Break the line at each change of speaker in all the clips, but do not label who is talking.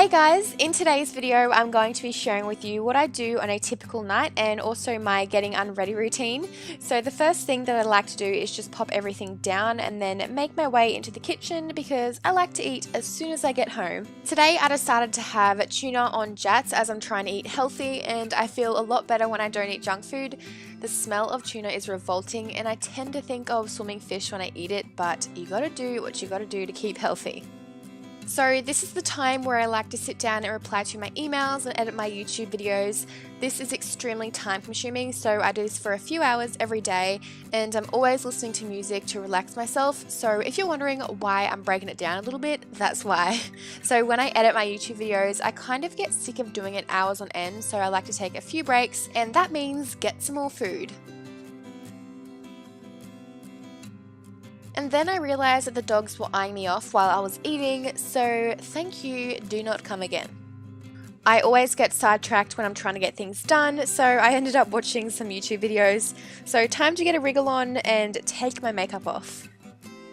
Hey guys, in today's video I'm going to be sharing with you what I do on a typical night and also my getting unready routine. So the first thing that I like to do is just pop everything down and then make my way into the kitchen because I like to eat as soon as I get home. Today I decided to have tuna on jats as I'm trying to eat healthy, and I feel a lot better when I don't eat junk food. The smell of tuna is revolting and I tend to think of swimming fish when I eat it, but you gotta do what you gotta do to keep healthy. So this is the time where I like to sit down and reply to my emails and edit my YouTube videos. This is extremely time consuming, so I do this for a few hours every day, and I'm always listening to music to relax myself. So if you're wondering why I'm breaking it down a little bit, that's why. So when I edit my YouTube videos, I kind of get sick of doing it hours on end, so I like to take a few breaks, and that means get some more food. And then I realised that the dogs were eyeing me off while I was eating, so thank you, do not come again. I always get sidetracked when I'm trying to get things done, so I ended up watching some YouTube videos. So time to get a wriggle on and take my makeup off.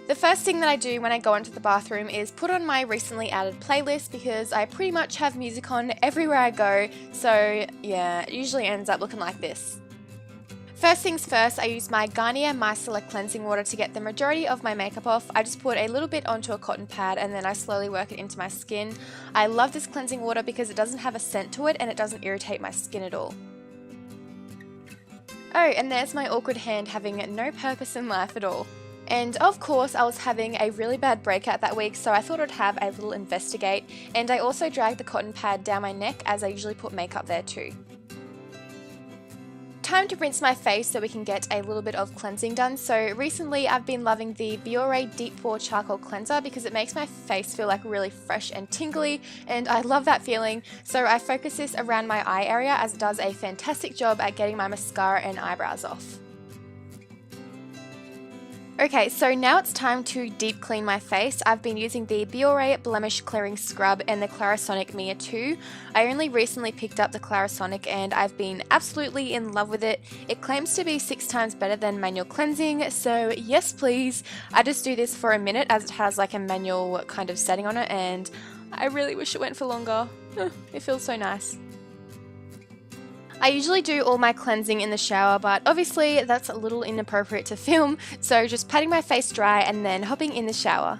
The first thing that I do when I go into the bathroom is put on my recently added playlist because I pretty much have music on everywhere I go, so yeah, it usually ends up looking like this. First things first, I use my Garnier Micellar cleansing water to get the majority of my makeup off. I just put a little bit onto a cotton pad and then I slowly work it into my skin. I love this cleansing water because it doesn't have a scent to it and it doesn't irritate my skin at all. Oh, and there's my awkward hand having no purpose in life at all. And of course, I was having a really bad breakout that week, so I thought I'd have a little investigate. And I also dragged the cotton pad down my neck as I usually put makeup there too. Time to rinse my face so we can get a little bit of cleansing done. So recently I've been loving the Biore Deep Pore Charcoal Cleanser because it makes my face feel like really fresh and tingly, and I love that feeling. So I focus this around my eye area as it does a fantastic job at getting my mascara and eyebrows off. Okay, so now it's time to deep clean my face. I've been using the Biore Blemish Clearing Scrub and the Clarisonic Mia 2. I only recently picked up the Clarisonic and I've been absolutely in love with it. It claims to be 6 times better than manual cleansing, so yes please. I just do this for a minute as it has like a manual kind of setting on it, and I really wish it went for longer. It feels so nice. I usually do all my cleansing in the shower, but obviously that's a little inappropriate to film, so just patting my face dry and then hopping in the shower.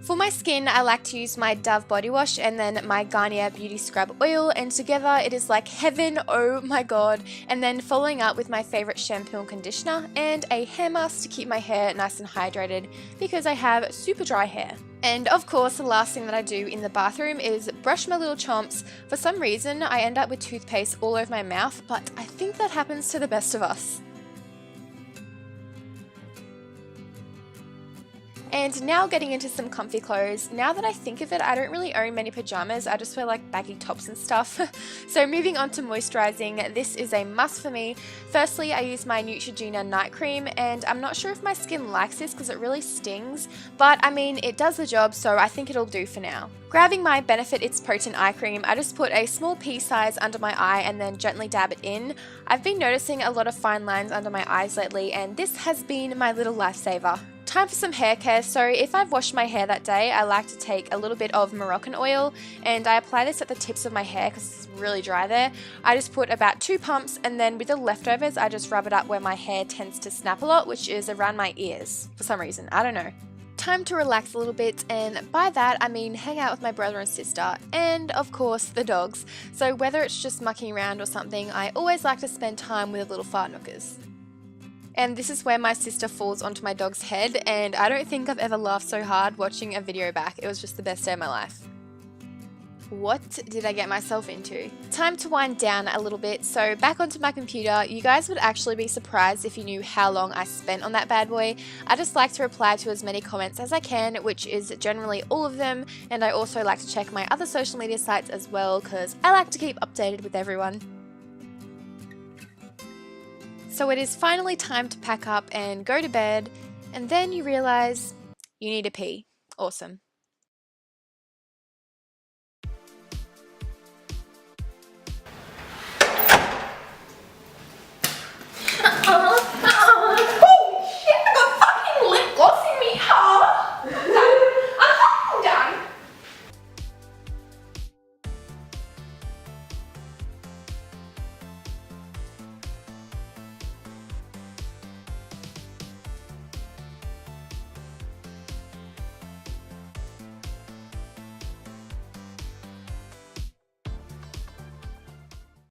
For my skin, I like to use my Dove body wash and then my Garnier Beauty Scrub oil, and together it is like heaven, oh my god. And then following up with my favourite shampoo and conditioner and a hair mask to keep my hair nice and hydrated because I have super dry hair. And of course, the last thing that I do in the bathroom is brush my little chomps. For some reason, I end up with toothpaste all over my mouth, but I think that happens to the best of us. And now getting into some comfy clothes. Now that I think of it, I don't really own many pajamas, I just wear like baggy tops and stuff. So moving on to moisturizing, this is a must for me. Firstly, I use my Neutrogena night cream, and I'm not sure if my skin likes this because it really stings, but I mean, it does the job, so I think it'll do for now. Grabbing my Benefit It's Potent eye cream, I just put a small pea size under my eye and then gently dab it in. I've been noticing a lot of fine lines under my eyes lately, and this has been my little lifesaver. Time for some hair care. So if I've washed my hair that day, I like to take a little bit of Moroccan oil and I apply this at the tips of my hair because it's really dry there. I just put about 2 pumps, and then with the leftovers I just rub it up where my hair tends to snap a lot, which is around my ears for some reason, I don't know. Time to relax a little bit, and by that I mean hang out with my brother and sister, and of course the dogs. So whether it's just mucking around or something, I always like to spend time with the little fart knockers. And this is where my sister falls onto my dog's head, and I don't think I've ever laughed so hard watching a video back. It was just the best day of my life. What did I get myself into? Time to wind down a little bit, so back onto my computer. You guys would actually be surprised if you knew how long I spent on that bad boy. I just like to reply to as many comments as I can, which is generally all of them, and I also like to check my other social media sites as well because I like to keep updated with everyone. So it is finally time to pack up and go to bed, and then you realise you need a pee. Awesome.